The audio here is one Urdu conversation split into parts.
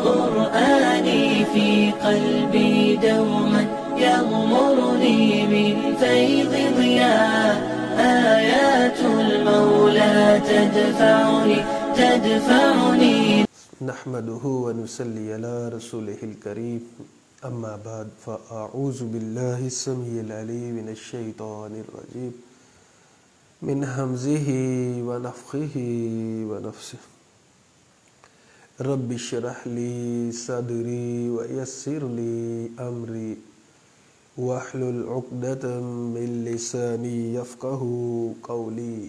قرآني في قلبي دوما يغمرني من فيض ضياء آيات المولى تدفعني نحمده ونصلي على رسوله الكريم أما بعد فأعوذ بالله السميع العليم من الشيطان الرجيم من همزه ونفخه ونفسه رب اشرح لي صدري ويسر لي أمري واحلل عقدة من لساني يفقه قولي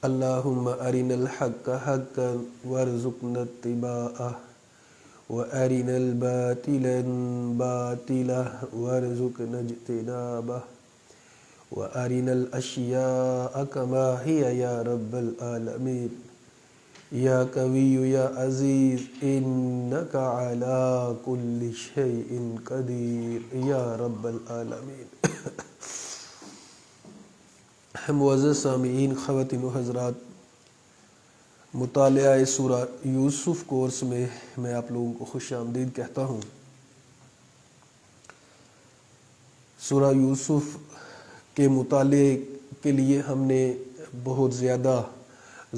اللهم أرنا الحق حقا وارزقنا اتباعه وأرنا الباطل باطلا وارزقنا اجتنابه وأرنا الأشياء كما هي يا رب العالمين يا قوي يا عزيز إنك على كل شيء قدير يا رب العالمین۔ معزز سامعین، خواتین و حضرات، مطالعہ سورہ یوسف کورس میں میں آپ لوگوں کو خوش آمدید کہتا ہوں۔ سورہ یوسف کے مطالعے کے لیے ہم نے بہت زیادہ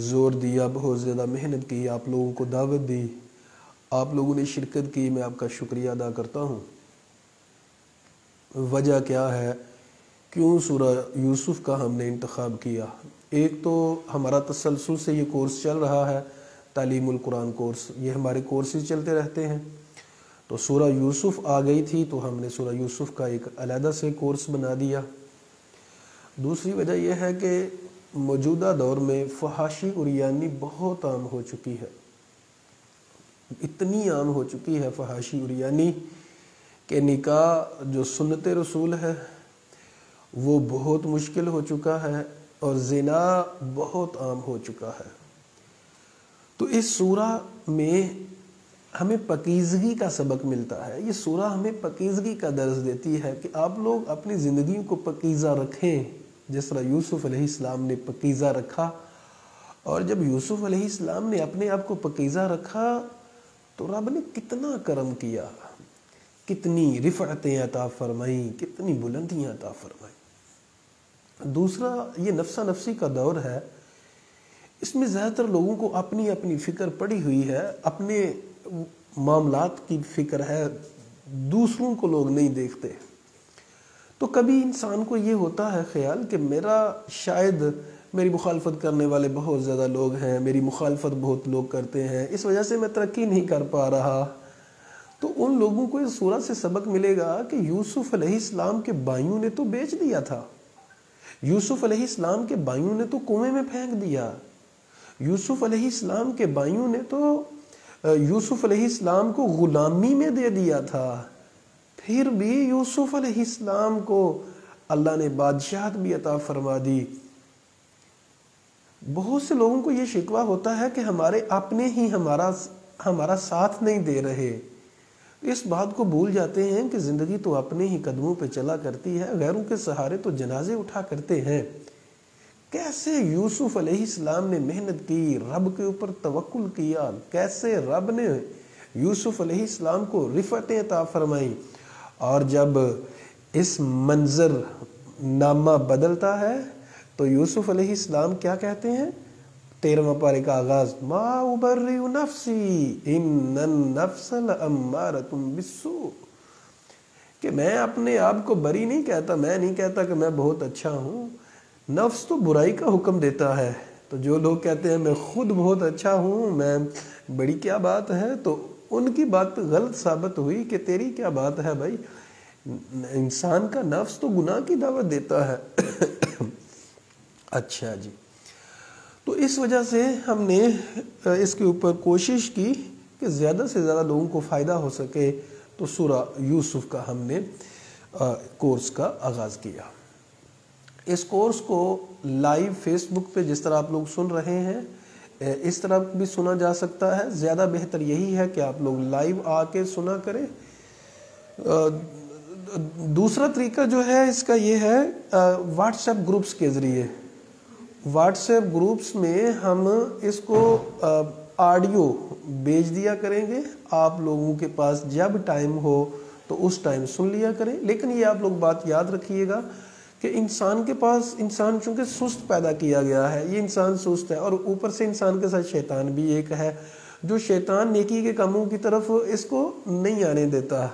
زور دیا، بہت زیادہ محنت کی، آپ لوگوں کو دعوت دی، آپ لوگوں نے شرکت کی، میں آپ کا شکریہ ادا کرتا ہوں۔ وجہ کیا ہے کیوں سورہ یوسف کا ہم نے انتخاب کیا؟ ایک تو ہمارا تسلسل سے یہ کورس چل رہا ہے، تعلیم القرآن کورس، یہ ہمارے کورسز چلتے رہتے ہیں، تو سورہ یوسف آ گئی تھی تو ہم نے سورہ یوسف کا ایک علیحدہ سے کورس بنا دیا۔ دوسری وجہ یہ ہے کہ موجودہ دور میں فحاشی عریانی بہت عام ہو چکی ہے، اتنی عام ہو چکی ہے فحاشی عریانی کہ نکاح جو سنت رسول ہے وہ بہت مشکل ہو چکا ہے اور زنا بہت عام ہو چکا ہے۔ تو اس سورہ میں ہمیں پاکیزگی کا سبق ملتا ہے، یہ سورہ ہمیں پاکیزگی کا درس دیتی ہے کہ آپ لوگ اپنی زندگیوں کو پاکیزہ رکھیں، جس طرح یوسف علیہ السلام نے پاکیزہ رکھا، اور جب یوسف علیہ السلام نے اپنے آپ کو پاکیزہ رکھا تو رب نے کتنا کرم کیا، کتنی رفعتیں عطا فرمائیں، کتنی بلندیاں عطا فرمائیں۔ دوسرا، یہ نفسا نفسی کا دور ہے، اس میں زیادہ تر لوگوں کو اپنی اپنی فکر پڑی ہوئی ہے، اپنے معاملات کی فکر ہے، دوسروں کو لوگ نہیں دیکھتے۔ تو کبھی انسان کو یہ ہوتا ہے خیال کہ شاید میری مخالفت کرنے والے بہت زیادہ لوگ ہیں، میری مخالفت بہت لوگ کرتے ہیں، اس وجہ سے میں ترقی نہیں کر پا رہا۔ تو ان لوگوں کو اس سورہ سے سبق ملے گا کہ یوسف علیہ السلام کے بھائیوں نے تو بیچ دیا تھا، یوسف علیہ السلام کے بھائیوں نے تو کنویں میں پھینک دیا، یوسف علیہ السلام کے بھائیوں نے تو یوسف علیہ السلام کو غلامی میں دے دیا تھا، پھر بھی یوسف علیہ السلام کو اللہ نے بادشاہت بھی عطا فرما دی۔ بہت سے لوگوں کو یہ شکوہ ہوتا ہے کہ ہمارے اپنے ہی ہمارا ساتھ نہیں دے رہے، اس بات کو بھول جاتے ہیں کہ زندگی تو اپنے ہی قدموں پہ چلا کرتی ہے، غیروں کے سہارے تو جنازے اٹھا کرتے ہیں۔ کیسے یوسف علیہ السلام نے محنت کی، رب کے اوپر توکل کیا، کیسے رب نے یوسف علیہ السلام کو رفعتیں عطا فرمائیں، اور جب اس منظر نامہ بدلتا ہے تو یوسف علیہ السلام کیا کہتے ہیں؟ 13واں پارے کا آغاز، ما ابرئ نفسی ان النفس لامارۃ بالسوء، کہ میں اپنے آپ کو بری نہیں کہتا، میں نہیں کہتا کہ میں بہت اچھا ہوں، نفس تو برائی کا حکم دیتا ہے۔ تو جو لوگ کہتے ہیں میں خود بہت اچھا ہوں، میں بڑی کیا بات ہے، تو ان کی بات غلط ثابت ہوئی کہ تیری کیا بات ہے بھائی، انسان کا نفس تو گناہ کی دعوت دیتا ہے۔ اچھا جی، تو اس وجہ سے ہم نے اس کے اوپر کوشش کی کہ زیادہ سے زیادہ لوگوں کو فائدہ ہو سکے، تو سورہ یوسف کا ہم نے کورس کا آغاز کیا۔ اس کورس کو لائیو فیس بک پہ جس طرح آپ لوگ سن رہے ہیں اس طرح بھی سنا جا سکتا ہے، زیادہ بہتر یہی ہے کہ آپ لوگ لائیو آ کے سنا کریں۔ دوسرا طریقہ جو ہے اس کا یہ ہے واٹس ایپ گروپس کے ذریعے، واٹس ایپ گروپس میں ہم اس کو آڈیو بھیج دیا کریں گے، آپ لوگوں کے پاس جب ٹائم ہو تو اس ٹائم سن لیا کریں۔ لیکن یہ آپ لوگ بات یاد رکھیے گا کہ انسان کے پاس، انسان چونکہ سست پیدا کیا گیا ہے، یہ انسان سست ہے، اور اوپر سے انسان کے ساتھ شیطان بھی ایک ہے جو شیطان نیکی کے کاموں کی طرف اس کو نہیں آنے دیتا۔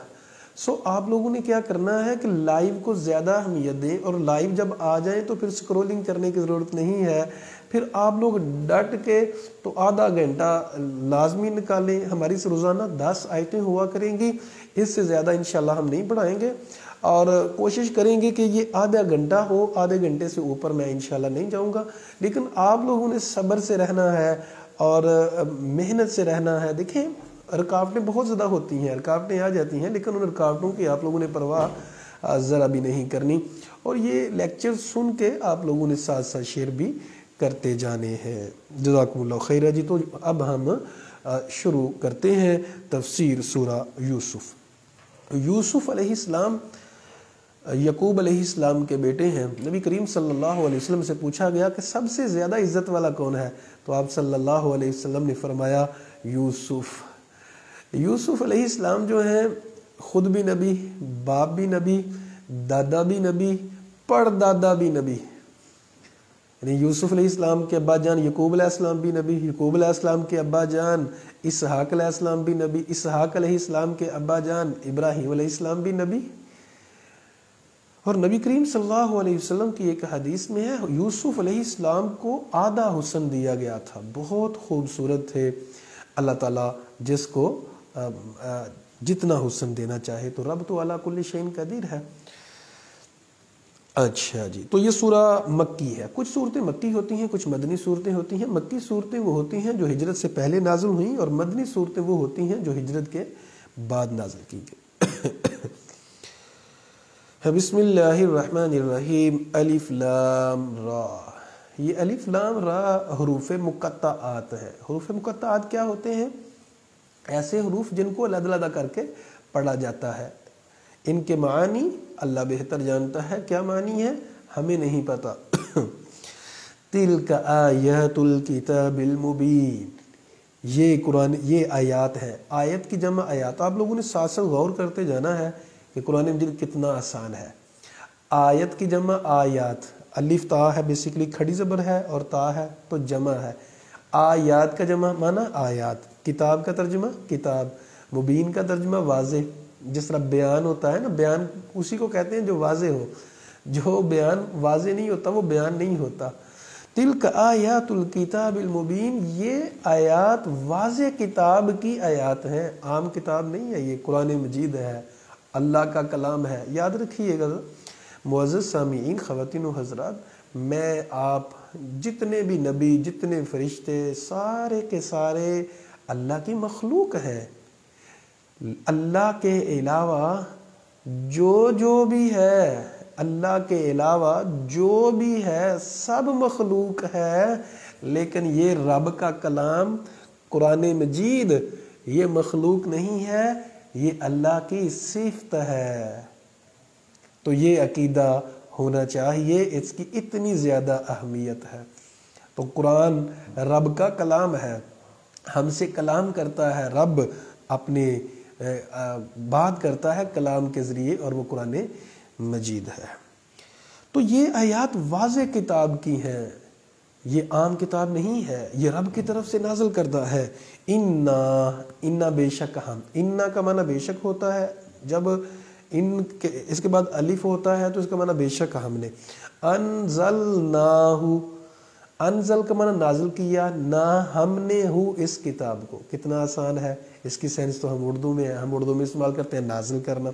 سو آپ لوگوں نے کیا کرنا ہے کہ لائیو کو زیادہ اہمیت دیں، اور لائیو جب آ جائیں تو پھر سکرولنگ کرنے کی ضرورت نہیں ہے، پھر آپ لوگ ڈٹ کے تو آدھا گھنٹہ لازمی نکالیں۔ ہماری روزانہ 10 آیتیں ہوا کریں گی، اس سے زیادہ انشاءاللہ ہم نہیں پڑھائیں گے، اور کوشش کریں گے کہ یہ آدھا گھنٹہ ہو، آدھے گھنٹے سے اوپر میں انشاءاللہ نہیں جاؤں گا۔ لیکن آپ لوگوں نے صبر سے رہنا ہے اور محنت سے رہنا ہے۔ دیکھیں رکاوٹیں بہت زیادہ ہوتی ہیں، رکاوٹیں آ جاتی ہیں، لیکن ان رکاوٹوں کی آپ لوگوں نے پرواہ ذرا بھی نہیں کرنی، اور یہ لیکچر سن کے آپ لوگوں نے ساتھ ساتھ شیئر بھی کرتے جانے ہیں۔ جزاکم اللہ خیرہ جی۔ تو اب ہم شروع کرتے ہیں تفسیر سورہ یوسف۔ یوسف علیہ السلام یعقوب علیہ السلام کے بیٹے ہیں۔ نبی کریم صلی اللہ علیہ وسلم سے پوچھا گیا کہ سب سے زیادہ عزت والا کون ہے، تو آپ صلی اللہ علیہ وسلم نے فرمایا یوسف۔ یوسف علیہ السلام جو ہیں خود بھی نبی، باپ بھی نبی، دادا بھی نبی، پردادا بھی نبی۔ یعنی یوسف علیہ السلام کے ابا جان یعقوب علیہ السلام بھی نبی، یعقوب علیہ السلام کے ابا جان اسحاق علیہ السلام بھی نبی، اسحاق علیہ السلام کے ابا جان ابراہیم علیہ السلام بھی نبی۔ اور نبی کریم صلی اللہ علیہ وسلم کی ایک حدیث میں ہے یوسف علیہ السلام کو آدھا حسن دیا گیا تھا، بہت خوبصورت تھے۔ اللہ تعالیٰ جس کو جتنا حسن دینا چاہے، تو رب تو علی کل شیء قدیر ہے۔ اچھا جی، تو یہ سورہ مکی ہے۔ کچھ صورتیں مکی ہوتی ہیں، کچھ مدنی صورتیں ہوتی ہیں۔ مکی صورتیں وہ ہوتی ہیں جو ہجرت سے پہلے نازل ہوئیں، اور مدنی صورتیں وہ ہوتی ہیں جو ہجرت کے بعد نازل کی گئی۔ بسم اللہ الرحمن الرحیم۔ الف لام را۔ یہ الف لام را حروف مقطعات ہیں۔ حروف مقطعات کیا ہوتے ہیں؟ ایسے حروف جن کو علیحدہ علیحدہ کر کے پڑھا جاتا ہے۔ ان کے معنی اللہ بہتر جانتا ہے، کیا معنی ہے ہمیں نہیں پتا۔ تلک آیات الکتاب المبین۔ یہ قرآن، یہ آیات ہے۔ آیت کی جمع آیات۔ آپ لوگوں نے ساتھ ساتھ غور کرتے جانا ہے کہ قرآن مجید کتنا آسان ہے۔ آیت کی جمع آیات، الف تا ہے، بیسیکلی کھڑی زبر ہے، اور تا ہے تو جمع ہے۔ آیات کا جمع معنی آیات، کتاب کا ترجمہ کتاب، مبین کا ترجمہ واضح۔ جس طرح بیان ہوتا ہے نا، بیان اسی کو کہتے ہیں جو واضح ہو، جو بیان واضح نہیں ہوتا وہ بیان نہیں ہوتا۔ تلک آیات الکتاب المبین، یہ آیات واضح کتاب کی آیات ہیں، عام کتاب نہیں ہے، یہ قرآن مجید ہے، اللہ کا کلام ہے۔ یاد رکھیے گا معزز سامعین، خواتین و حضرات، میں آپ جتنے بھی نبی، جتنے فرشتے، سارے کے سارے اللہ کی مخلوق ہیں۔ اللہ کے علاوہ جو بھی ہے، اللہ کے علاوہ جو بھی ہے سب مخلوق ہے، لیکن یہ رب کا کلام قرآن مجید یہ مخلوق نہیں ہے، یہ اللہ کی صفت ہے۔ تو یہ عقیدہ ہونا چاہیے، اس کی اتنی زیادہ اہمیت ہے۔ تو قرآن رب کا کلام ہے، ہم سے کلام کرتا ہے رب، اپنے بات کرتا ہے کلام کے ذریعے، اور وہ قرآن مجید ہے۔ تو یہ آیات واضح کتاب کی ہیں، یہ عام کتاب نہیں ہے، یہ رب کی طرف سے نازل کردہ ہے۔ انا بے شک ہم، انا کا معنی بے شک ہوتا ہے، جب اس کے بعد الف ہوتا ہے تو اس کا معنی بے شک ہم نے۔ انزلناہ، انزل کا معنی نازل کیا، نہ ہم نے ہو اس کتاب کو۔ کتنا آسان ہے، اس کی سینس تو ہم اردو میں ہے، ہم اردو میں استعمال کرتے ہیں نازل کرنا۔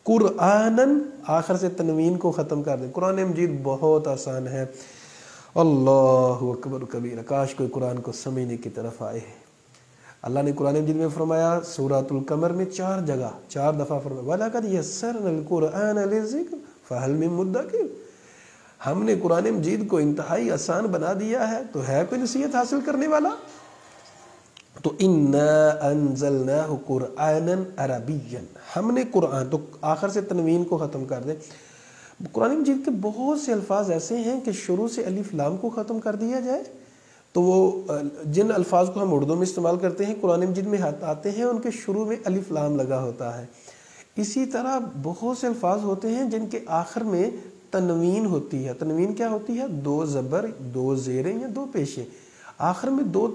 قرآنن، آخر سے تنوین کو ختم کر دیں۔ قرآن مجید بہت آسان ہے۔ اللہ اکبر کبیر، کاش کوئی قرآن کو سمجھنے کی طرف آئے۔ اللہ نے قرآن مجید میں فرمایا سورۃ القمر میں 4 جگہ 4 دفعہ فرمایا وَلَقَدْ يَسَّرْنَا الْقُرْآنَ لِلذِّكْرِ فَهَلْ مِن مُدَّكِرٍ۔ ہم نے قرآن مجید کو انتہائی آسان بنا دیا ہے، تو ہے کوئی نصیحت حاصل کرنے والا؟ تو اِنَّا أَنزَلْنَاهُ قُرْآنًا عَرَبِيًّا، ہم نے قرآن، تو آخر سے تنوین کو ختم کر دیں۔ قرآن مجید کے بہت سے الفاظ ایسے ہیں کہ شروع سے الف لام کو ختم کر دیا جائے تو وہ جن الفاظ کو ہم اردو میں استعمال کرتے ہیں قرآن مجید میں آتے ہیں ان کے شروع میں الف لام لگا ہوتا ہے. اسی طرح بہت سے الفاظ ہوتے ہیں جن کے آخر میں تنوین ہوتی ہے. تنوین کیا ہوتی ہے؟ 2 زبر 2 زیریں یا 2 پیشیں، آخر میں 2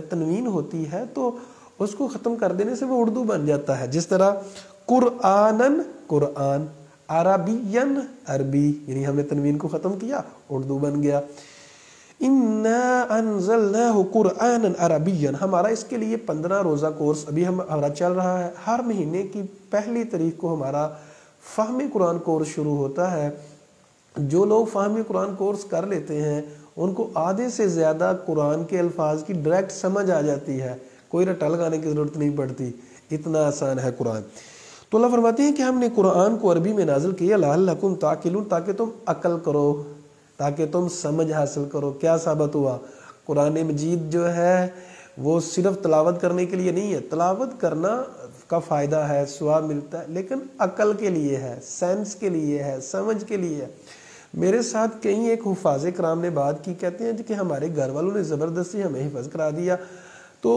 تنوین ہوتی ہے، تو اس کو ختم کر دینے سے وہ اردو بن جاتا ہے. جس طرح قرآنن قرآن، عربین عربی، یعنی ہم نے تنوین کو ختم کیا اردو بن گیا. اِنَّا أَنزَلْنَاهُ قُرْآنًا عَرَبِيًّا، ہمارا اس کے لیے 15 روزہ کورس ابھی ہمارا چل رہا ہے. ہر مہینے کی پہلی تاریخ کو ہمارا فہم قرآن کورس شروع ہوتا ہے. جو لوگ فہم قرآن کورس کر لیتے ہیں ان کو آدھے سے زیادہ قرآن کے الفاظ کی ڈائریکٹ سمجھ آ جاتی ہے، کوئی رٹا لگانے کی ضرورت نہیں پڑتی، اتنا آسان ہے قرآن. تو اللہ فرماتے ہیں کہ ہم نے قرآن کو عربی میں نازل کیا لعلکم تعقلون، تاکہ تم عقل کرو، تاکہ تم سمجھ حاصل کرو. کیا ثابت ہوا؟ قرآن مجید جو ہے وہ صرف تلاوت کرنے کے لیے نہیں ہے. تلاوت کرنا کا فائدہ ہے، ثواب ملتا ہے، لیکن عقل کے لیے ہے، سینس کے لیے ہے، سمجھ کے لیے ہے. میرے ساتھ کئی ایک حفاظ کرام نے بات کی، کہتے ہیں کہ ہمارے گھر والوں نے زبردستی ہمیں حفظ کرا دیا. تو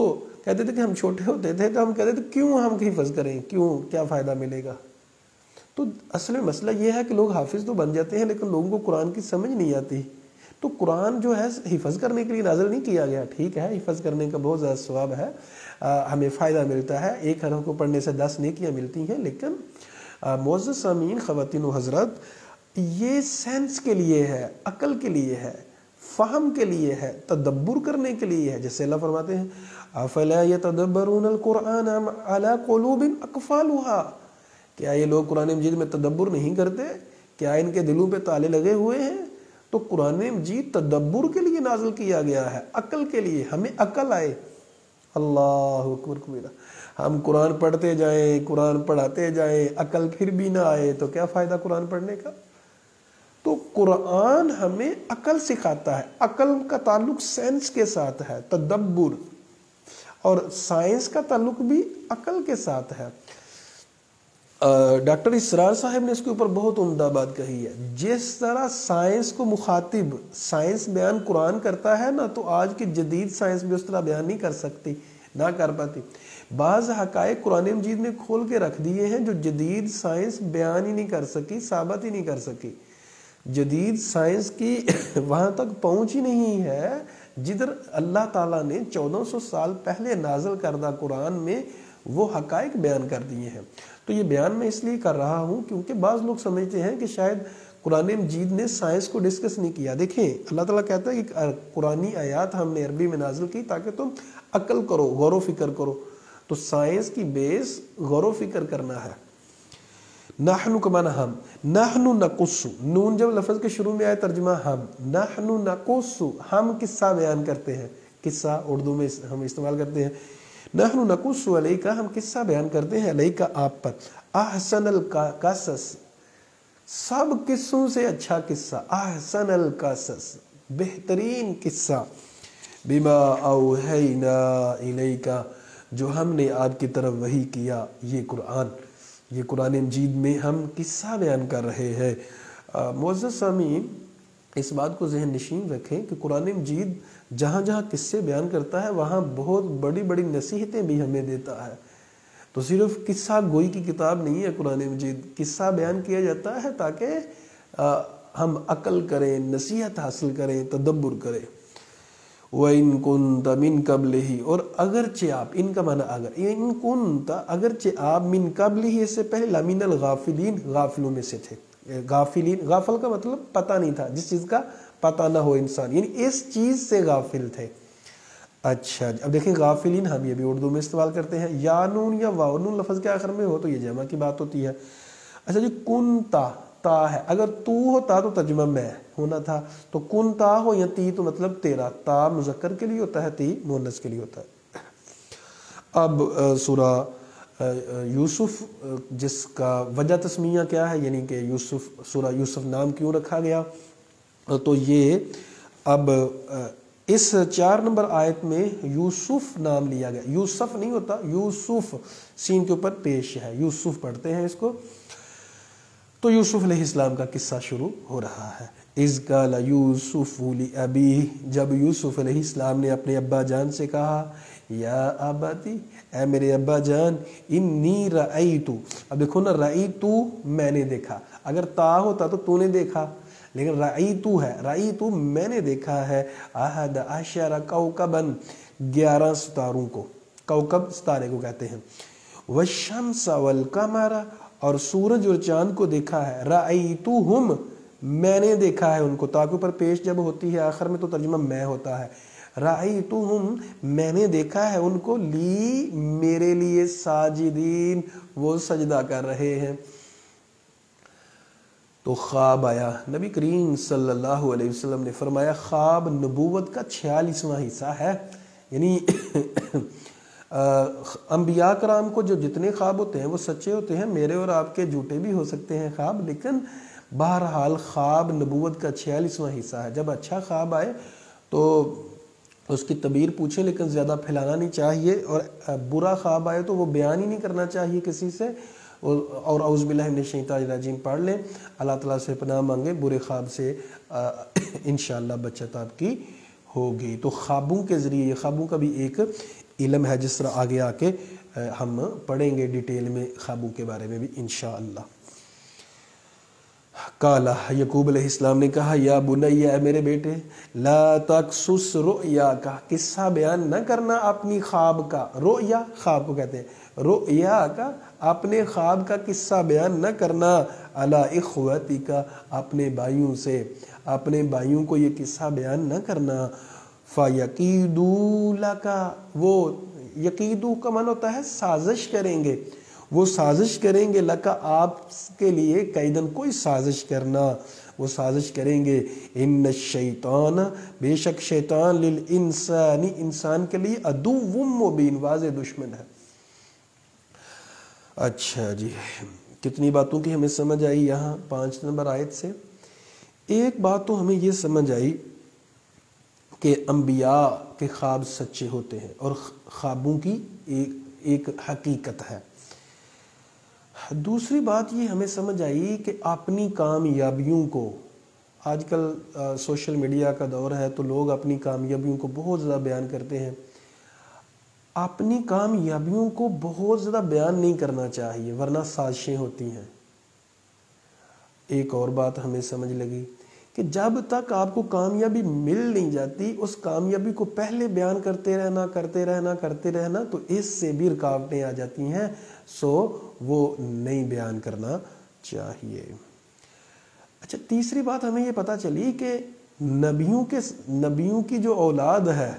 کہتے تھے کہ ہم چھوٹے ہوتے تھے تو ہم کہتے تھے کیوں ہم حفظ کریں، کیوں، کیا فائدہ ملے گا. تو اصل میں مسئلہ یہ ہے کہ لوگ حافظ تو بن جاتے ہیں لیکن لوگوں کو قرآن کی سمجھ نہیں آتی. تو قرآن جو ہے حفظ کرنے کے لیے نازل نہیں کیا گیا. ٹھیک ہے، حفظ کرنے کا بہت زیادہ ثواب ہے، ہمیں فائدہ ملتا ہے، 1 حرف کو پڑھنے سے 10 نیکیاں ملتی ہیں. لیکن معزز سامعین، خواتین و حضرات، یہ سینس کے لیے ہے، عقل کے لیے ہے، فہم کے لیے ہے، تدبر کرنے کے لیے ہے. جیسے اللہ فرماتے ہیں افلا یتدبرون القرآن ام علی قلوب اقفالها، کیا یہ لوگ قرآن مجید میں تدبر نہیں کرتے؟ کیا ان کے دلوں پہ تالے لگے ہوئے ہیں؟ تو قرآن مجید تدبر کے لیے نازل کیا گیا ہے، عقل کے لیے، ہمیں عقل آئے. اللہ اکبر کبیرہ. ہم قرآن پڑھتے جائیں، قرآن پڑھاتے جائیں، عقل پھر بھی نہ آئے تو کیا فائدہ قرآن پڑھنے کا؟ تو قرآن ہمیں عقل سکھاتا ہے. عقل کا تعلق سائنس کے ساتھ ہے، تدبر، اور سائنس کا تعلق بھی عقل کے ساتھ ہے. ڈاکٹر اسرار صاحب نے اس کے اوپر بہت عمدہ بات کہی ہے. جس طرح سائنس کو مخاطب سائنس بیان قرآن کرتا ہے نا، تو آج کی جدید سائنس بھی اس طرح بیان نہیں کر سکتی، نہ کر پاتی. بعض حقائق قرآن مجید نے کھول کے رکھ دیے ہیں جو جدید سائنس بیان ہی نہیں کر سکی، ثابت ہی نہیں کر سکی. جدید سائنس کی وہاں تک پہنچ ہی نہیں ہے جدھر اللہ تعالیٰ نے 1400 سال پہلے نازل کردہ قرآن میں وہ حقائق بیان کر دیے ہیں. تو یہ بیان میں اس لیے کر رہا ہوں کیونکہ بعض لوگ سمجھتے ہیں کہ شاید قرآن مجید نے سائنس کو ڈسکس نہیں کیا. دیکھیں اللہ تعالیٰ کہتا ہے کہ قرآنی آیات ہم نے عربی میں نازل کی تاکہ تم عقل کرو، غور و فکر کرو. تو سائنس کی بیس غور و فکر کرنا ہے. نحن کا معنی ہم، نحن نقص، نون جب لفظ کے شروع میں آئے ترجمہ ہم، نحن نقص، ہم قصہ بیان کرتے ہیں. قصہ اردو میں ہم استعمال کرتے ہیں. نحن نقص علیک، ہم قصہ بیان کرتے ہیں، علیک آپ پر، احسن القصص، سب قصوں سے اچھا قصہ، احسن القصص، بہترین قصہ، بما اوحینا الیک، جو ہم نے آپ کی طرف وحی کیا. یہ قرآن مجید میں ہم قصہ بیان کر رہے ہیں. معزز سامعین، اس بات کو ذہن نشین رکھیں کہ قرآن مجید جہاں جہاں قصے بیان کرتا ہے وہاں بہت بڑی بڑی نصیحتیں بھی ہمیں دیتا ہے. تو صرف قصہ گوئی کی کتاب نہیں ہے قرآن مجید. قصہ بیان کیا جاتا ہے تاکہ ہم عقل کریں، نصیحت حاصل کریں، تدبر کریں. وَإِن كُنْتَ مِن قَبْلِهِ، اور اگرچہ آپ، ان کا معنی اگر، ان كُنْتَ اگرچہ آپ، من قبلہ اس سے پہلے، لَمِنَ الْغَافِلِينَ غافلوں میں سے تھے. غافلین، غافل کا مطلب پتہ نہیں تھا، جس چیز کا پتہ نہ ہو انسان، یعنی اس چیز سے غافل تھے. اچھا اب دیکھیں غافلین ہم یہ بھی اردو میں استعمال کرتے ہیں. یا نون یا واو نون لفظ کے آخر میں ہو تو یہ جمع کی بات ہوتی ہے. اچھا جی، کنتا، تا ہے، اگر تو ہوتا تو ترجمہ میں ہونا تھا. تو کنتا ہو یا تی تو مطلب تیرا. تا مذکر کے لیے ہوتا ہے، تی مؤنث کے لیے ہوتا ہے. اب سورہ یوسف، جس کا وجہ تسمیہ کیا ہے، یعنی کہ یوسف، سورہ یوسف نام کیوں رکھا گیا، تو یہ اب اس 4 نمبر آیت میں یوسف نام لیا گیا. یوسف نہیں ہوتا، یوسف سین کے اوپر پیش ہے، یوسف پڑھتے ہیں اس کو. تو یوسف علیہ السلام کا قصہ شروع ہو رہا ہے. اذ قال یوسف لابیہ، جب یوسف علیہ السلام نے اپنے ابا جان سے کہا یا اباتی، اے میرے ابا جان، انی رأیتو، اب دیکھو نا رأیتو میں نے دیکھا، اگر تا ہوتا تو نے دیکھا، لیکن رأیتو ہے، رأیتو میں نے دیکھا ہے، احد عشر کوکبا 11 ستاروں کو، کوکب ستارے کو کہتے ہیں، والشمس والقمر اور سورج اور چاند کو دیکھا ہے، رأیتوہم میں نے دیکھا ہے ان کو، تا کے اوپر پیش جب ہوتی ہے آخر میں تو ترجمہ میں ہوتا ہے، رأیتوہم میں نے دیکھا ہے ان کو، لی میرے لیے، ساجدین وہ سجدہ کر رہے ہیں۔ تو خواب آیا، نبی کریم صلی اللہ علیہ وسلم نے فرمایا خواب نبوت کا 46واں حصہ ہے، یعنی انبیاء کرام کو جو جتنے خواب ہوتے ہیں وہ سچے ہوتے ہیں، میرے اور آپ کے جھوٹے بھی ہو سکتے ہیں خواب، لیکن بہرحال خواب نبوت کا 46واں حصہ ہے۔ جب اچھا خواب آئے تو اس کی تعبیر پوچھیں، لیکن زیادہ پھیلانا نہیں چاہیے، اور برا خواب آئے تو وہ بیان ہی نہیں کرنا چاہیے کسی سے، اور اعوذ باللہ من الشیطان الرجیم پڑھ لیں، اللہ تعالیٰ سے پناہ مانگیں، برے خواب سے انشاءاللہ بچت آپ کی ہوگی۔ تو خوابوں کے ذریعے، خوابوں کا بھی ایک علم ہے، جس طرح آگے آ کے ہم پڑھیں گے ڈیٹیل میں خوابوں کے بارے میں بھی انشاءاللہ۔ قال یعقوب علیہ السلام نے کہا یا بنی، اے میرے بیٹے، لا تقصص رؤیا کا، قصہ بیان نہ کرنا اپنی خواب کا، رؤیا خواب کو کہتے ہیں، رؤیا کا اپنے خواب کا قصہ بیان نہ کرنا، علی اخوتی کا اپنے بھائیوں سے، اپنے بھائیوں کو یہ قصہ بیان نہ کرنا، فَيَقِيدُوا لَكَ، وہ یقیدو کا معنی ہوتا ہے سازش کریں گے، وہ سازش کریں گے، لکا آپ کے لیے، قیدن کوئی سازش کرنا، وہ سازش کریں گے، ان الشیطان بے شک شیطان للانسانی انسان کے لیے عدو مبین واضح دشمن ہے۔ اچھا جی، کتنی باتوں کی ہمیں سمجھ آئی یہاں 5 نمبر آیت سے؟ ایک بات تو ہمیں یہ سمجھ آئی کہ انبیاء کے خواب سچے ہوتے ہیں اور خوابوں کی ایک حقیقت ہے۔ دوسری بات یہ ہمیں سمجھ آئی کہ اپنی کامیابیوں کو، آج کل سوشل میڈیا کا دور ہے تو لوگ اپنی کامیابیوں کو بہت زیادہ بیان کرتے ہیں، اپنی کامیابیوں کو بہت زیادہ بیان نہیں کرنا چاہیے ورنہ سازشیں ہوتی ہیں۔ ایک اور بات ہمیں سمجھ لگی کہ جب تک آپ کو کامیابی مل نہیں جاتی، اس کامیابی کو پہلے بیان کرتے رہنا تو اس سے بھی رکاوٹیں آ جاتی ہیں، سو وہ نہیں بیان کرنا چاہیے۔ اچھا، تیسری بات ہمیں یہ پتہ چلی کہ نبیوں کی جو اولاد ہے،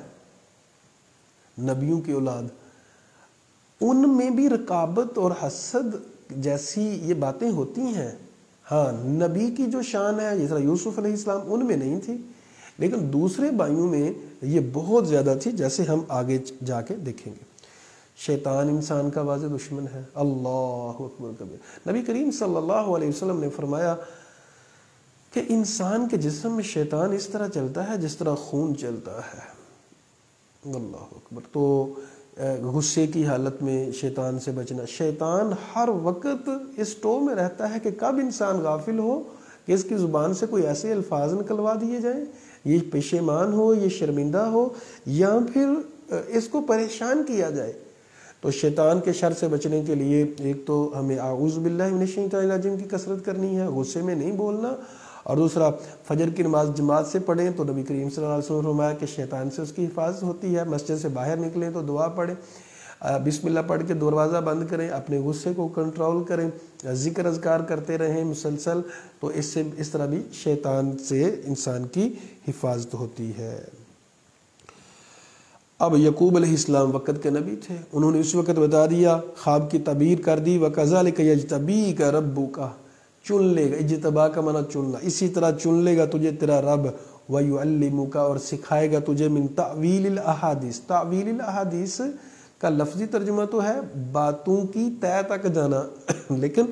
نبیوں کی اولاد، ان میں بھی رکابت اور حسد جیسی یہ باتیں ہوتی ہیں۔ ہاں، نبی کی جو شان ہے، جس طرح یوسف علیہ السلام، ان میں نہیں تھی، لیکن دوسرے بھائیوں میں یہ بہت زیادہ تھی، جیسے ہم آگے جا کے دیکھیں گے۔ شیطان انسان کا واضح دشمن ہے، اللہ اکبر کبیر۔ نبی کریم صلی اللہ علیہ وسلم نے فرمایا کہ انسان کے جسم میں شیطان اس طرح چلتا ہے جس طرح خون چلتا ہے، اللہ اکبر۔ تو غصے کی حالت میں شیطان سے بچنا، شیطان ہر وقت اس ٹو میں رہتا ہے کہ کب انسان غافل ہو کہ اس کی زبان سے کوئی ایسے الفاظ نکلوا دیے جائیں، یہ پشیمان ہو، یہ شرمندہ ہو، یا پھر اس کو پریشان کیا جائے۔ تو شیطان کے شر سے بچنے کے لیے ایک تو ہمیں اعوذ باللہ من الشیطان الرجیم کی کثرت کرنی ہے، غصے میں نہیں بولنا، اور دوسرا فجر کی نماز جماعت سے پڑھیں تو نبی کریم صلی اللہ علیہ وسلم نے فرمایا کہ شیطان سے اس کی حفاظت ہوتی ہے۔ مسجد سے باہر نکلیں تو دعا پڑھیں، بسم اللہ پڑھ کے دروازہ بند کریں، اپنے غصے کو کنٹرول کریں، ذکر اذکار کرتے رہیں مسلسل، تو اس طرح بھی شیطان سے انسان کی حفاظت ہوتی ہے۔ اب یعقوب علیہ السلام وقت کے نبی تھے، انہوں نے اس وقت بتا دیا، خواب کی تعبیر کر دی، وَكَذَلِكَ يَجْتَبِيكَ رَبُّكَ، چن لے گا، اجتبا کا معنی چننا، اسی طرح چن لے گا تجھے تیرا رب، وَيُعَلِّمُكَ اور سکھائے گا تجھے، من تعویل الاحادیث، تعویل الاحادیث کا لفظی ترجمہ تو ہے باتوں کی تہ تک جانا، لیکن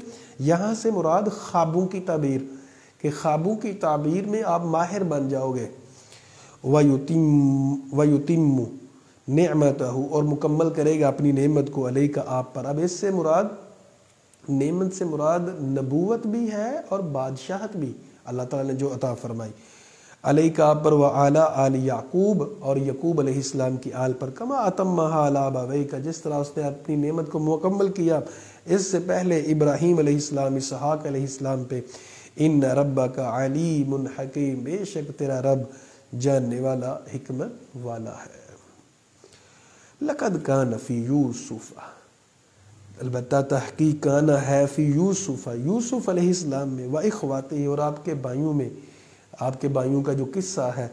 یہاں سے مراد خوابوں کی تعبیر، کہ خوابوں کی تعبیر میں آپ ماہر بن جاؤ گے، وَيُتِمُّ نعمتہ اور مکمل کرے گا اپنی نعمت کو، علیہ آپ پر۔ اب اس سے مراد، نعمت سے مراد نبوت بھی ہے اور بادشاہت بھی، اللہ تعالیٰ نے جو عطا فرمائی. علیہ آپ پر و اعلیٰ آل یعقوب اور یعقوب علیہ السلام کی آل پر کما اتمہا علی ابویک جس طرح اس نے اپنی نعمت کو مکمل کیا اس سے پہلے ابراہیم علیہ السلام اسحاق علیہ السلام پہ. ان ربک علیم حکیم بے شک تیرا رب جاننے والا حکمت والا ہے. لقد کان فی یوسف البتہ تحقیق کانا ہے فی یوسف یوسف علیہ السلام میں و اخواتہ اور آپ کے بھائیوں میں آپ کے بھائیوں کا جو قصہ ہے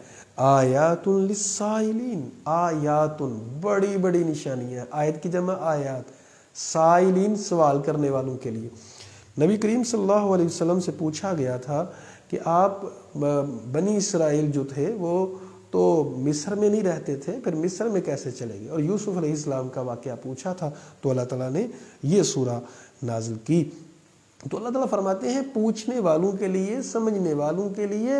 آیات للسائلین آیات بڑی بڑی نشانیاں. آیت کی جمع آیات سائلین سوال کرنے والوں کے لیے. نبی کریم صلی اللہ علیہ وسلم سے پوچھا گیا تھا کہ آپ بنی اسرائیل جو تھے وہ تو مصر میں نہیں رہتے تھے پھر مصر میں کیسے چلے گئے اور یوسف علیہ السلام کا واقعہ پوچھا تھا تو اللہ تعالیٰ نے یہ سورہ نازل کی. تو اللہ تعالیٰ فرماتے ہیں پوچھنے والوں کے لیے سمجھنے والوں کے لیے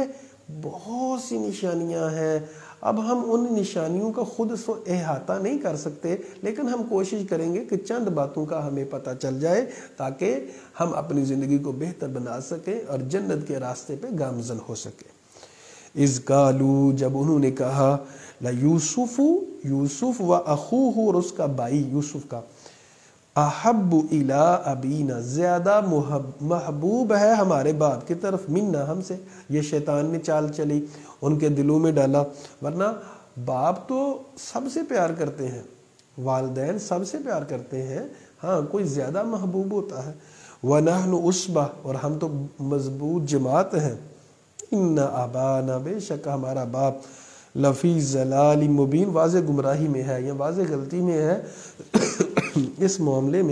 بہت سی نشانیاں ہیں. اب ہم ان نشانیوں کا خود احاطہ نہیں کر سکتے لیکن ہم کوشش کریں گے کہ چند باتوں کا ہمیں پتہ چل جائے تاکہ ہم اپنی زندگی کو بہتر بنا سکیں اور جنت کے راستے پہ گامزن ہو سکیں. اذ قالوا جب انہوں نے کہا یوسف یوسف و اخوہ اور اس کا بھائی یوسف کا احب الی ابینا زیادہ محبوب ہے ہمارے باپ کی طرف منا ہم سے. یہ شیطان نے چال چلی ان کے دلوں میں ڈالا ورنہ باپ تو سب سے پیار کرتے ہیں والدین سب سے پیار کرتے ہیں ہاں کوئی زیادہ محبوب ہوتا ہے. وَنَحْنُ عُصْبَةٌ اور ہم تو مضبوط جماعت ہیں. ان ابانا بے شک ہمارا باپ لفی ضلال مبین واضح گمراہی میں ہے یا واضح غلطی میں ہے. اس معاملے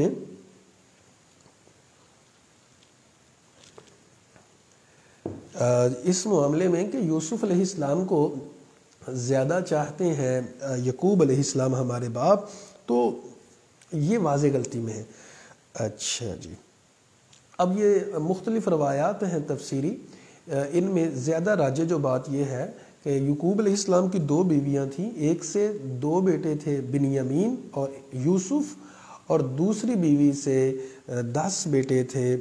میں کہ یوسف علیہ السلام کو زیادہ چاہتے ہیں یعقوب علیہ السلام ہمارے باپ تو یہ واضح غلطی میں ہے. اچھا جی اب یہ مختلف روایات ہیں تفسیری ان میں زیادہ راجح جو بات یہ ہے کہ یعقوب علیہ السلام کی 2 بیویاں تھیں ایک سے 2 بیٹے تھے بنیامین اور یوسف اور دوسری بیوی سے 10 بیٹے تھے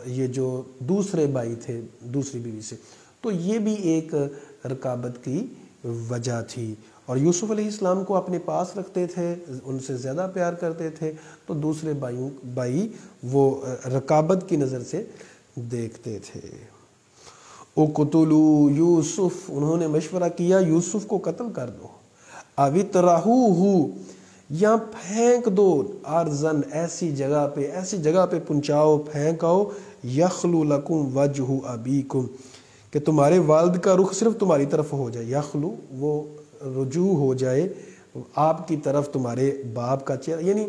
یہ جو دوسرے بھائی تھے دوسری بیوی سے. تو یہ بھی ایک رکابت کی وجہ تھی اور یوسف علیہ السلام کو اپنے پاس رکھتے تھے ان سے زیادہ پیار کرتے تھے تو دوسرے بھائی وہ رکابت کی نظر سے دیکھتے تھے. اقتلوا یوسف انہوں نے مشورہ کیا یوسف کو قتل کر دو. اوِطْرَحُوهُ یا پھینک دو ارضن ایسی جگہ پہ پہنچاؤ پھینک آؤ یخلو لکم وجہ ابیکم کہ تمہارے والد کا رخ صرف تمہاری طرف ہو جائے. یخلو وہ رجوع ہو جائے آپ کی طرف تمہارے باپ کا چہرہ یعنی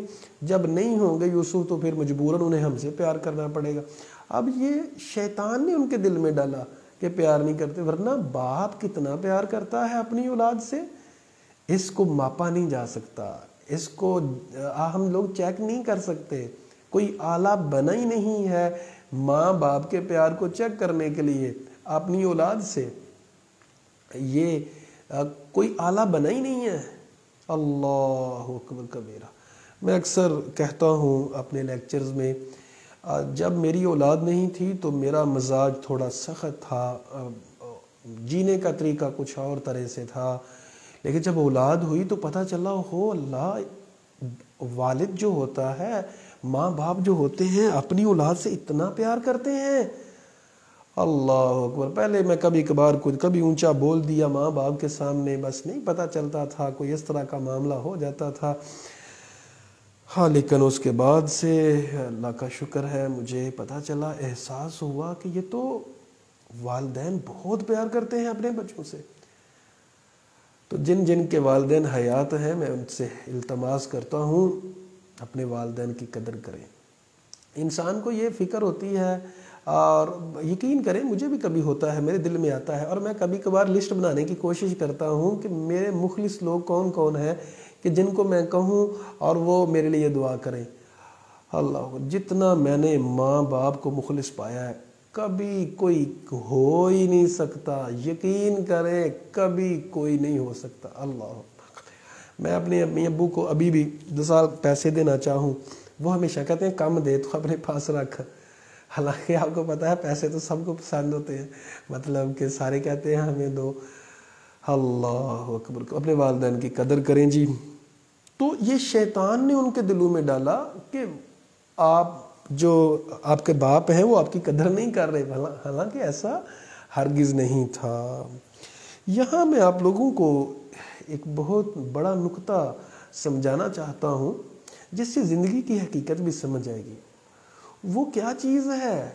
جب نہیں ہوں گے یوسف تو پھر مجبوراً انہیں ہم سے پیار کرنا پڑے گا. اب یہ شیطان نے ان کے دل میں ڈالا کہ پیار نہیں کرتے ورنہ باپ کتنا پیار کرتا ہے اپنی اولاد سے اس کو ماپا نہیں جا سکتا. اس کو ہم لوگ چیک نہیں کر سکتے. کوئی آلہ بنا ہی نہیں ہے ماں باپ کے پیار کو چیک کرنے کے لیے اپنی اولاد سے. یہ کوئی آلہ بنا ہی نہیں ہے. اللہ اکبر کبیرہ. میں اکثر کہتا ہوں اپنے لیکچرز میں جب میری اولاد نہیں تھی تو میرا مزاج تھوڑا سخت تھا جینے کا طریقہ کچھ اور طرح سے تھا لیکن جب اولاد ہوئی تو پتہ چلا ہو اللہ والد جو ہوتا ہے ماں باپ جو ہوتے ہیں اپنی اولاد سے اتنا پیار کرتے ہیں. اللہ اکبر. پہلے میں کبھی کبھار کبھی اونچا بول دیا ماں باپ کے سامنے بس نہیں پتہ چلتا تھا کوئی اس طرح کا معاملہ ہو جاتا تھا. ہاں لیکن اس کے بعد سے اللہ کا شکر ہے مجھے پتہ چلا احساس ہوا کہ یہ تو والدین بہت پیار کرتے ہیں اپنے بچوں سے. تو جن کے والدین حیات ہیں میں ان سے التماس کرتا ہوں اپنے والدین کی قدر کریں. انسان کو یہ فکر ہوتی ہے اور یقین کریں مجھے بھی کبھی ہوتا ہے میرے دل میں آتا ہے اور میں کبھی کبھار لسٹ بنانے کی کوشش کرتا ہوں کہ میرے مخلص لوگ کون کون ہیں کہ جن کو میں کہوں اور وہ میرے لیے دعا کریں. اللہ جتنا میں نے ماں باپ کو مخلص پایا ہے کبھی کوئی ہو ہی نہیں سکتا. یقین کریں کبھی کوئی نہیں ہو سکتا. اللہ میں اپنے امی ابو کو ابھی بھی 2 سال پیسے دینا چاہوں وہ ہمیشہ کہتے ہیں کم دے تو اپنے پاس رکھ. حالانکہ آپ کو پتا ہے پیسے تو سب کو پسند ہوتے ہیں، مطلب کہ سارے کہتے ہیں ہمیں دو، اللہ اکبر، اپنے والدین کی قدر کریں جی۔ تو یہ شیطان نے ان کے دلوں میں ڈالا کہ آپ جو آپ کے باپ ہیں وہ آپ کی قدر نہیں کر رہے، حالانکہ ایسا ہرگز نہیں تھا۔ یہاں میں آپ لوگوں کو ایک بہت بڑا نقطہ سمجھانا چاہتا ہوں جس سے زندگی کی حقیقت بھی سمجھ آئے گی۔ وہ کیا چیز ہے؟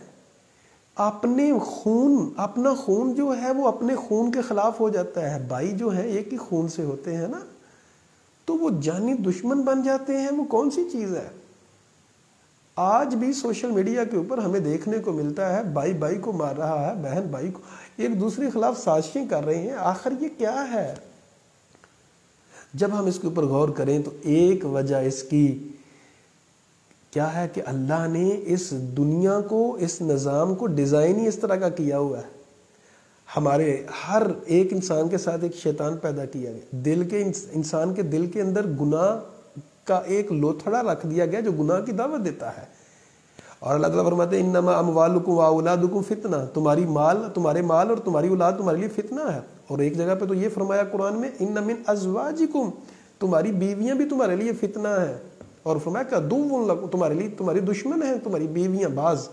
اپنا خون جو ہے وہ اپنے خون کے خلاف ہو جاتا ہے۔ بھائی جو ہے ایک ہی خون سے ہوتے ہیں نا، تو وہ جانی دشمن بن جاتے ہیں۔ وہ کون سی چیز ہے؟ آج بھی سوشل میڈیا کے اوپر ہمیں دیکھنے کو ملتا ہے بھائی بھائی کو مار رہا ہے، بہن بھائی کو، ایک دوسرے کے خلاف سازشیں کر رہے ہیں۔ آخر یہ کیا ہے؟ جب ہم اس کے اوپر غور کریں تو ایک وجہ اس کی کیا ہے کہ اللہ نے اس دنیا کو، اس نظام کو ڈیزائن ہی اس طرح کا کیا ہوا ہے۔ ہمارے ہر ایک انسان کے ساتھ ایک شیطان پیدا کیا گیا، انسان کے دل کے اندر گناہ کا ایک لوتھڑا رکھ دیا گیا جو گناہ کی دعوت دیتا ہے۔ اور اللہ تعالیٰ فرماتے ہیں انما اموالکم واولادکم فتنہ، تمہارے مال اور تمہاری اولاد تمہارے لیے فتنہ ہے۔ اور ایک جگہ پہ تو یہ فرمایا قرآن میں ان من ازواجکم، تمہاری بیویاں بھی تمہارے لیے فتنہ ہیں۔ اور فرمایا کہ عدو لکم، تمہارے لیے تمہاری دشمن ہیں تمہاری بیویاں۔ بعض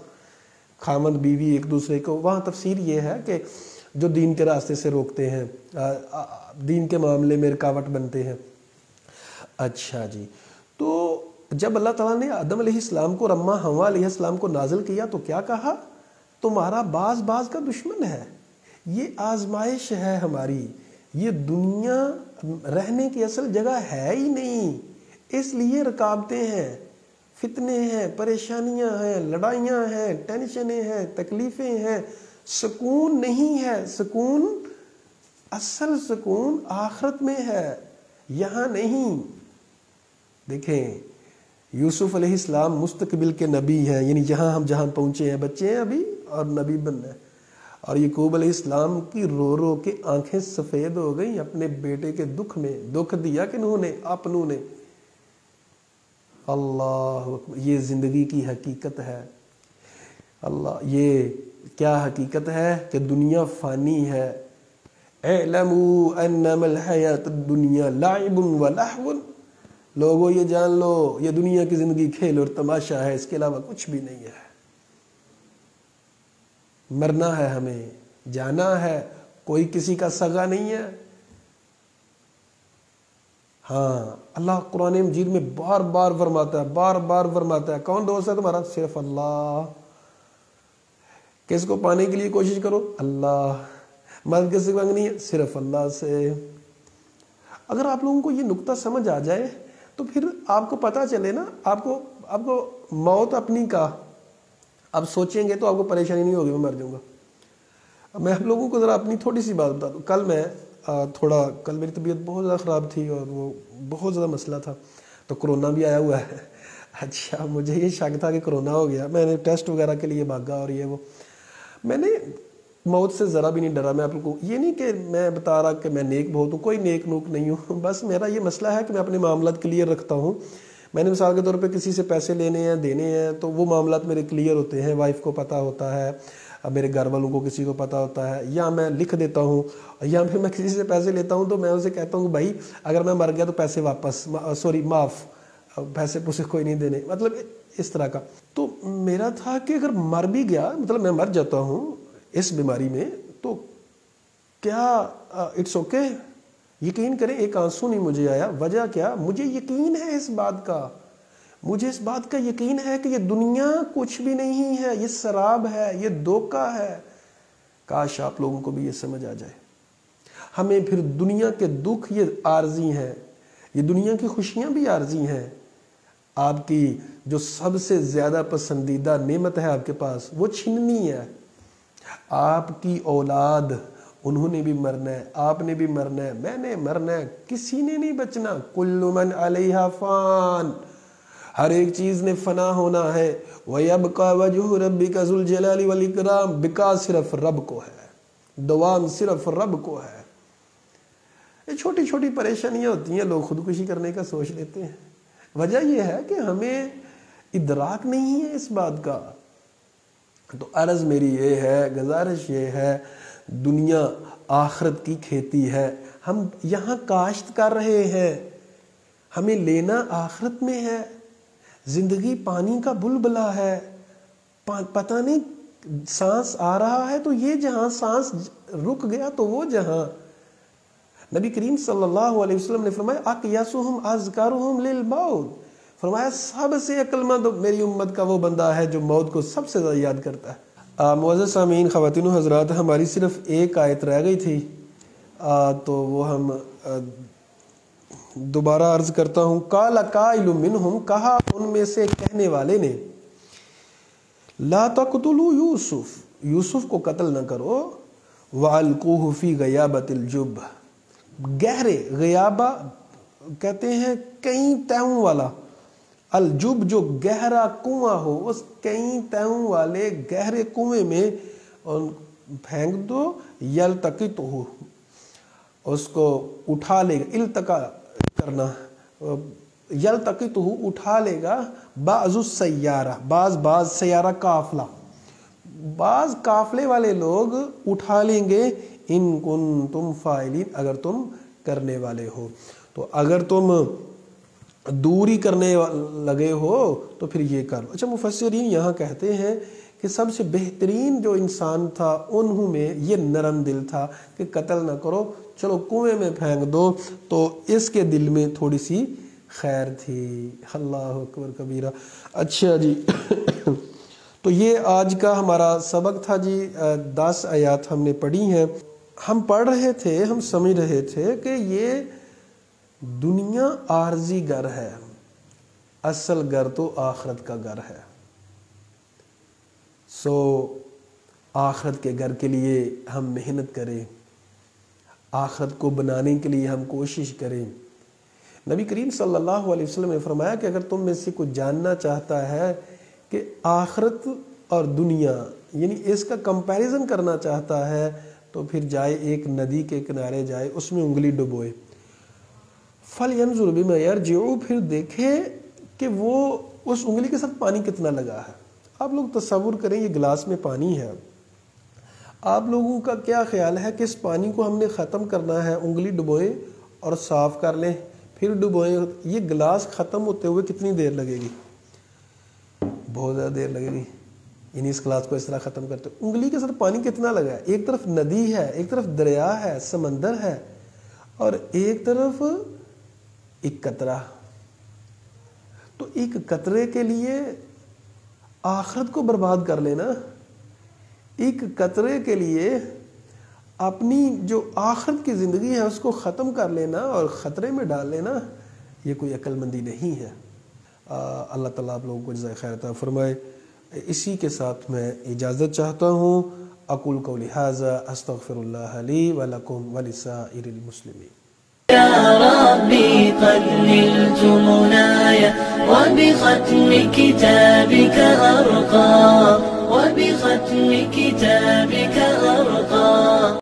خامند بیوی ایک دوسرے کو، وہاں تفسیر یہ ہے کہ جو دین کے راستے سے روکتے ہیں، دین کے معاملے میں رکاوٹ بنتے ہیں۔ اچھا جی، تو جب اللہ تعالیٰ نے آدم علیہ السلام کو اور اماں حوا علیہ السلام کو نازل کیا تو کیا کہا؟ تمہارا بعض کا دشمن ہے۔ یہ آزمائش ہے ہماری، یہ دنیا رہنے کی اصل جگہ ہے ہی نہیں، اس لیے رکاوٹیں ہیں، فتنے ہیں، پریشانیاں ہیں، لڑائیاں ہیں، ٹینشنیں ہیں، تکلیفیں ہیں، سکون نہیں ہے۔ سکون، اصل سکون آخرت میں ہے، یہاں نہیں۔ دیکھیں یوسف علیہ السلام مستقبل کے نبی ہیں، یعنی ہم جہاں پہنچے ہیں، بچے ہیں ابھی اور نبی بننا ہے۔ اور یعقوب علیہ السلام کی رو رو کے آنکھیں سفید ہو گئیں اپنے بیٹے کے دکھ میں۔ دکھ دیا کنہوں نے؟ اپنوں نے۔ اللہ اکبر، یہ زندگی کی حقیقت ہے۔ اللہ، یہ کیا حقیقت ہے کہ دنیا فانی ہے۔ اعلموا انما الحیات الدنیا لعب ولہو، لوگوں یہ جان لو یہ دنیا کی زندگی کھیل اور تماشا ہے، اس کے علاوہ کچھ بھی نہیں ہے۔ مرنا ہے، ہمیں جانا ہے، کوئی کسی کا سگا نہیں ہے۔ ہاں، اللہ قرآن مجید میں بار بار فرماتا ہے کون دوست ہے تمہارا؟ صرف اللہ۔ کس کو پانے کے لیے کوشش کرو؟ اللہ۔ مدد کس سے مانگنی ہے؟ صرف اللہ سے۔ اگر آپ لوگوں کو یہ نقطہ سمجھ آ جائے تو پھر آپ کو پتہ چلے نا، آپ کو موت اپنی کا اب سوچیں گے تو آپ کو پریشانی نہیں ہوگی میں مر جاؤں گا۔ میں آپ لوگوں کو ذرا اپنی تھوڑی سی بات بتا دوں۔ کل میری طبیعت بہت زیادہ خراب تھی اور وہ بہت زیادہ مسئلہ تھا، تو کرونا بھی آیا ہوا ہے۔ اچھا، مجھے یہ شک تھا کہ کرونا ہو گیا، میں نے ٹیسٹ وغیرہ کے لیے بھاگا اور یہ وہ، میں نے موت سے ذرا بھی نہیں ڈرا۔ میں آپ کو یہ نہیں کہ میں بتا رہا کہ میں نیک بہت ہوں، کوئی نیک نوک نہیں ہوں، بس میرا یہ مسئلہ ہے کہ میں اپنے معاملات کلیئر رکھتا ہوں۔ میں نے مثال کے طور پہ کسی سے پیسے لینے ہیں، دینے ہیں، تو وہ معاملات میرے کلیئر ہوتے ہیں، وائف کو پتہ ہوتا ہے، میرے گھر والوں کو کسی کو پتہ ہوتا ہے، یا میں لکھ دیتا ہوں، یا پھر میں کسی سے پیسے لیتا ہوں تو میں اسے کہتا ہوں بھائی اگر میں مر گیا تو پیسے واپس، معاف، پیسے پوسے کوئی نہیں دینے، مطلب اس طرح کا۔ تو میرا تھا کہ اگر مر بھی گیا، مطلب میں مر جاتا ہوں اس بیماری میں، تو کیا اٹس اوکے؟ یقین کریں ایک آنسو نہیں مجھے آیا۔ وجہ کیا؟ مجھے یقین ہے اس بات کا، مجھے اس بات کا یقین ہے کہ یہ دنیا کچھ بھی نہیں ہے، یہ سراب ہے، یہ دھوکہ ہے۔ کاش آپ لوگوں کو بھی یہ سمجھ آ جائے۔ ہمیں پھر دنیا کے دکھ یہ عارضی ہیں، یہ دنیا کی خوشیاں بھی عارضی ہیں۔ آپ کی جو سب سے زیادہ پسندیدہ نعمت ہے آپ کے پاس، وہ چھننی ہے۔ آپ کی اولاد، انہوں نے بھی مرنا ہے، آپ نے بھی مرنا ہے، میں نے مرنا ہے، کسی نے نہیں بچنا۔ کل من علیہا فان، ہر ایک چیز نے فنا ہونا ہے۔ وَيَبْقَى وَجْهُ رَبِّكَ ذُو الْجَلَالِ وَالْإِكْرَامِ، بقا صرف رب کو ہے، دوام صرف رب کو ہے۔ یہ چھوٹی چھوٹی پریشانیاں ہوتی ہیں، لوگ خودکشی کرنے کا سوچ لیتے ہیں۔ وجہ یہ ہے کہ ہمیں ادراک نہیں ہے اس بات کا۔ تو عرض میری یہ ہے، گزارش یہ ہے، دنیا آخرت کی کھیتی ہے، ہم یہاں کاشت کر رہے ہیں، ہمیں لینا آخرت میں ہے۔ زندگی پانی کا بلبلا ہے، پتہ نہیں سانس آ رہا ہے تو یہ جہاں، سانس رک گیا تو وہ جہاں۔ نبی کریم صلی اللہ علیہ وسلم نے فرمایا اقیسہم اذکرہم للموت، فرمایا سب سے عقل مند میری امت کا وہ بندہ ہے جو موت کو سب سے زیادہ یاد کرتا ہے۔ معزز سامعین، خواتین و حضرات، ہماری صرف ایک آیت رہ گئی تھی، تو وہ ہم دوبارہ عرض کرتا ہوں۔ قال قائل منہم، کہا ان میں سے کہنے والے نے، لا تقتلوا یوسف، یوسف کو قتل نہ کرو، وَأَلْقُوهُ فِي غَيَابَةِ الْجُبِّ، گہرے، غیابہ کہتے ہیں کئی تہوں والا، الجب جو گہرا کنواں ہو، اس کئی تہوں والے گہرے کنویں میں پھینک دو، یلتقطہ، اس کو اٹھا لے گا، التقا کرنا، یلتقطہ اٹھا لے گا، بعض السیارہ، بعض سیارہ قافلہ، بعض قافلے والے لوگ اٹھا لیں گے، ان کنتم فاعلین، اگر تم کرنے والے ہو۔ تو اگر تم دوری کرنے لگے ہو تو پھر یہ کر لو۔ اچھا، مفسرین یہاں کہتے ہیں کہ سب سے بہترین جو انسان تھا انہوں میں یہ نرم دل تھا کہ قتل نہ کرو، چلو کنویں میں پھینک دو، تو اس کے دل میں تھوڑی سی خیر تھی۔ اللہ اکبر کبیرہ۔ اچھا جی، تو یہ آج کا ہمارا سبق تھا جی، 10 آیات ہم نے پڑھی ہیں۔ ہم پڑھ رہے تھے، ہم سمجھ رہے تھے کہ یہ دنیا عارضی گھر ہے، اصل گھر تو آخرت کا گھر ہے۔ سو آخرت کے گھر کے لیے ہم محنت کریں، آخرت کو بنانے کے لیے ہم کوشش کریں۔ نبی کریم صلی اللہ علیہ وسلم نے فرمایا کہ اگر تم میں سے کوئی جاننا چاہتا ہے کہ آخرت اور دنیا، یعنی اس کا کمپیریزن کرنا چاہتا ہے، تو پھر جائے ایک ندی کے کنارے جائے، اس میں انگلی ڈبوئے، فَلْيَنْظُرْ بِمَا يَرْجِعُ، پھر دیکھے کہ وہ اس انگلی کے ساتھ پانی کتنا لگا ہے۔ آپ لوگ تصور کریں یہ گلاس میں پانی ہے، آپ لوگوں کا کیا خیال ہے کہ اس پانی کو ہم نے ختم کرنا ہے، انگلی ڈبوئے اور صاف کر لیں، پھر ڈبوئے، یہ گلاس ختم ہوتے ہوئے کتنی دیر لگے گی؟ بہت زیادہ دیر لگے گی۔ یعنی اس گلاس کو اس طرح ختم کرتے، انگلی کے ساتھ پانی کتنا لگا ہے؟ ایک طرف ندی ہے، ایک طرف دریا ہے، سمندر ہے، اور ایک طرف ایک قطرہ۔ تو ایک قطرے کے لیے آخرت کو برباد کر لینا، ایک قطرے کے لیے اپنی جو آخرت کی زندگی ہے اس کو ختم کر لینا اور خطرے میں ڈال لینا، یہ کوئی عقل مندی نہیں ہے۔ اللہ تعالیٰ آپ لوگوں کو جزائے خیر عطا فرمائے۔ اسی کے ساتھ میں اجازت چاہتا ہوں۔ اقول قولی ھذا استغفر اللہ لی ولکم ولسائر المسلمین۔ يا ربي قد نلت منايا، وبختم كتابك أرقى، وبختم كتابك أرقى.